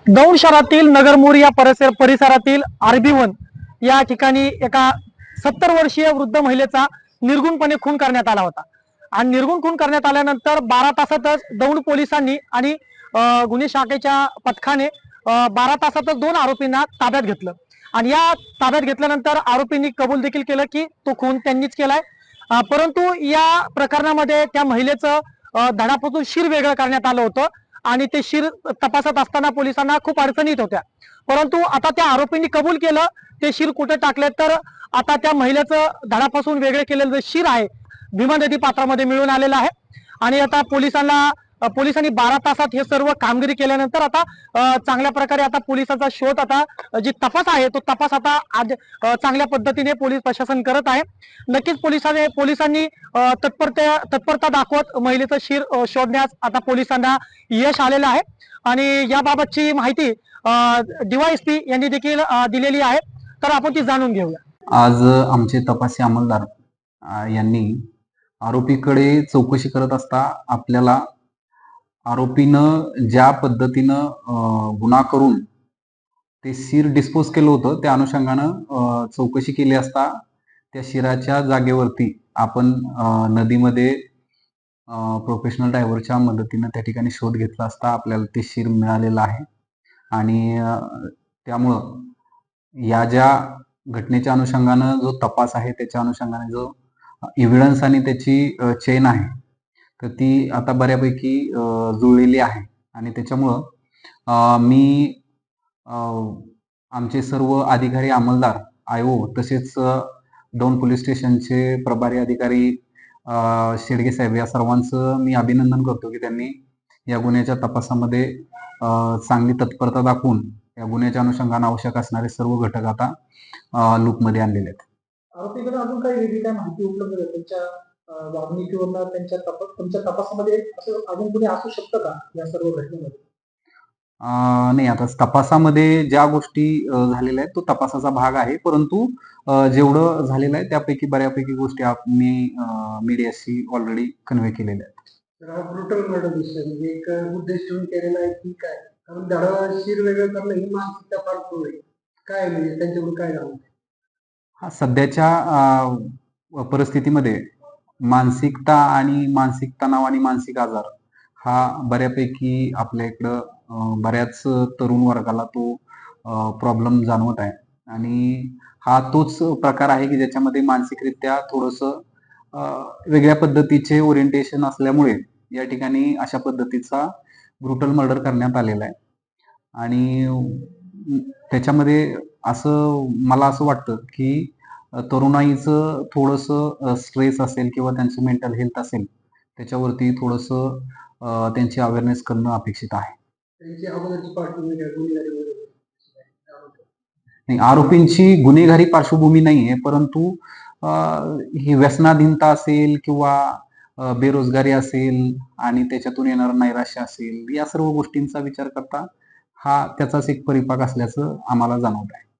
दौंड शहरातील नगरमोरी या परिसरातील RB1 या ठिकाणी एका 70 वर्षीय वृद्ध महिलेचा निर्गुणपणे खून करण्यात आला होता। आणि निर्गुण खून करण्यात आल्यानंतर 12 तासातच दौंड पोलिसांनी आणि गुन्हे शाखेच्या पथकाने 12 तासातच 2 आरोपींना ताब्यात घेतलं। आणि या ताब्यात घेतल्यानंतर आरोपींनी कबूल देखील केलं की तो खून त्यांनीच केलाय। परंतु या प्रकरणामध्ये त्या महिलेचं धडापासून शिर वेगळं करण्यात आलं होतं आणि ते शिर तपासत असताना पोलिसांना खूप अडचणीत होत्या। परंतु आता त्या आरोपींनी कबूल केलं ते शिर कुठे टाकले, तर आता त्या महिलेचं धडापासून वेगळे केलेलं जे शिर आहे भीमा नदी पात्रामध्ये मिळून आलेलं आहे। आणि आता पोलिसांनी 12 तासात हे सर्व कामगिरी केल्यानंतर आता चांगल्या प्रकारे आता पोलिसांचा शोध, आता जी तपास आहे तो तपास आता चांगल्या पद्धतीने पोलीस प्रशासन करत आहे। नक्कीच पोलिसांनी तत्परता दाखवत महिलेचं शिर शोधण्यास आता पोलिसांना यश आलेलं आहे। आणि याबाबतची माहिती DYSP यांनी देखील दिलेली आहे, तर आपण ती जाणून घेऊया। आज आमचे तपासी अंमलदार यांनी आरोपीकडे चौकशी करत असता आपल्याला आरोपीनं ज्या पद्धतीनं गुन्हा करून ते शिर डिस्पोज केलं होतं त्या अनुषंगानं चौकशी केली असता त्या शिराच्या जागेवरती आपण नदीमध्ये प्रोफेशनल डायव्हरच्या मदतीनं त्या ठिकाणी शोध घेतला असता आपल्याला ते शिर मिळालेलं आहे। आणि त्यामुळं या ज्या घटनेच्या अनुषंगानं जो तपास आहे त्याच्या अनुषंगाने जो एव्हिडन्स आणि त्याची चेन आहे तर ती आता बऱ्यापैकी जुळलेली आहे। आणि त्याच्यामुळं मी आमचे सर्व अधिकारी अंमलदार IO तसेच दौंड पोलीस स्टेशनचे प्रभारी अधिकारी शेडगे साहेब या सर्वांचं मी अभिनंदन करतो की त्यांनी या गुन्ह्याच्या तपासामध्ये चांगली तत्परता दाखवून या गुन्ह्याच्या अनुषंगाने आवश्यक असणारे सर्व घटक आता लूपमध्ये आणलेले आहेत। आरोपीकडे अजून काही वेगळी काय माहिती उपलब्ध आहे त्यांच्या वागणुकीवरून, तुमच्या तपासामध्ये असं अजून कोणी असू शकतं का या सर्व घटनेमध्ये? नाही, आता तपासामध्ये ज्या गोष्टी झालेल्या आहेत तो तपासाचा भाग आहे, परंतु जेवढं झालेलं आहे त्यापैकी बऱ्यापैकी गोष्टी मी मीडियाशी ऑलरेडी कन्वे केलेल्या आहेत। तर हा ब्रुटल मर्डर दिसतोय, म्हणजे एक उद्देश ठेवून केलेला आहे की काय? कारण धडा शिर वेगळं करणं ही मानसिकता फार क्रूर आहे। काय म्हणजे त्यांच्याकडून काय झालं? हा सध्याच्या परिस्थितीमध्ये मानसिकता आणि मानसिक तणाव आणि मानसिक आजार हा बऱ्यापैकी आपल्या इकडं बऱ्याच तरुण वर्गाला तो प्रॉब्लेम जाणवत आहे। आणि हा तोच प्रकार आहे की ज्याच्यामध्ये मानसिकरित्या थोडंसं वेगळ्या पद्धतीचे ओरिएंटेशन असल्यामुळे या ठिकाणी अशा पद्धतीचा ब्रुटल मर्डर करण्यात आलेला आहे। आणि त्याच्यामध्ये मला असं वाटतं की तरुणाईचं थोडंसं स्ट्रेस असेल किंवा त्यांचं मेंटल हेल्थ असेल त्याच्यावरती थोडंसं त्यांची अवेअरनेस करणं अपेक्षित आहे। नाही, आरोपींची गुन्हेगारी पार्श्वभूमी नाही आहे, परंतु ही व्यसनाधीनता असेल किंवा बेरोजगारी असेल आणि त्याच्यातून येणारं नैराश्य असेल या सर्व गोष्टींचा विचार करता हा त्याचाच एक परिपाक असल्याचं आम्हाला जाणवत आहे।